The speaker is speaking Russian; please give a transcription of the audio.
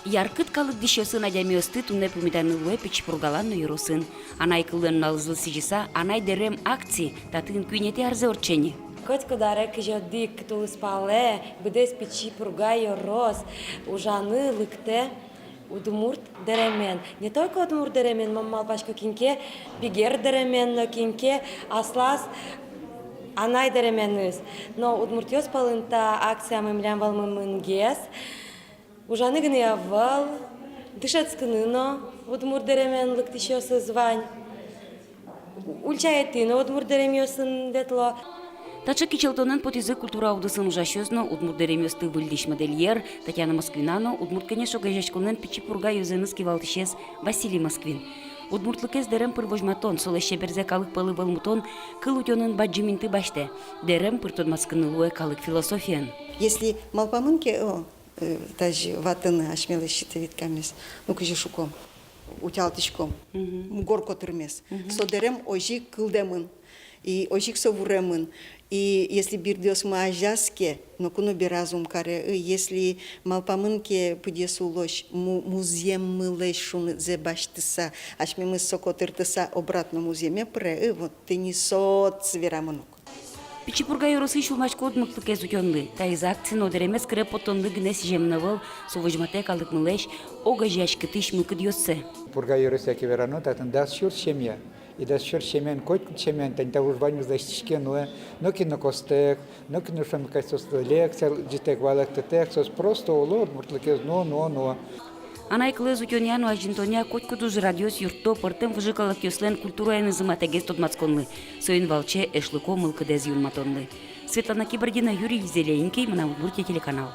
Яркыт калык дишесын адямиосты тунне пумиданылуэ пичпургаланно юрусын. Анай кылын налзыл сижиса, анай дерем акции, татын кюнети арзе орчени. Котко дарек жодик тулыспале, бдес пичи пургай рос, ужаны лыкте, удмурт деремен. Не только удмурт деремен, мамал пачка кинке, бигер деремен, но кинке, аслас, анай деременыз. Но удмуртиос палынта акция мемлям валмымынгес, ужаны гневал, дышат скыныно, удмурт деремен лыктишосы звань. Ульчаетыно удмурт деремиосын детло. Тача кичелтонен потизы культура аудысын ужашёзно удмурт деремёсты выльдиш модельер Татьяна Москвинано, удмурт конечно гажашконен пичипурга юзеныз кивалтишес Василий Москвин. Удмуртлыкес дерем пырвожматон, солеще берзе калык пылы валмутон, кыл утёнын баджиминты баште. Дерем пыртодмаскынылуэ калык философиян. Если малпамынке, даже ватыны ашмелы щитовит камес, ну кыжы шуком, утялтычком, горко тырмес. Со дерем ожи кылдемын. И ожик совуремын. И если бирдёс маажаске, но куно биразум каре, если малпамынке пыдесу лощ, музеем мылэш шун зебаштыса, ашми мы сокотыртыса обратно муземе пре, вот ты не сот сверамынок. Пичипурга юрусы шулмашко удмуртлыкес утёнлы. Тайыз акцин одеремес кыре потонлы гнес жемнавыл, совожмате калык мылэш, ога жашкы тыш мылкы дьёссе. Пурга юрусы кеверано, татын дас шур шемья. И да шер шемен, коть шемен, тань того жваню застичке, но кино костек, но кино шамикайсос лекция, дитек валек тетексос, просто улор, муртлыкез, но. Анай кылыз утёняну ажинтоня коть кудуж радиос юрто портем выжикалак ёслен культура энызыматегес тодмацконлы. Соин валче эшлыко мылкыдез юнматонлы. Светлана Кибордина, Юрий Зеленький, Мана Удмуртия телеканал.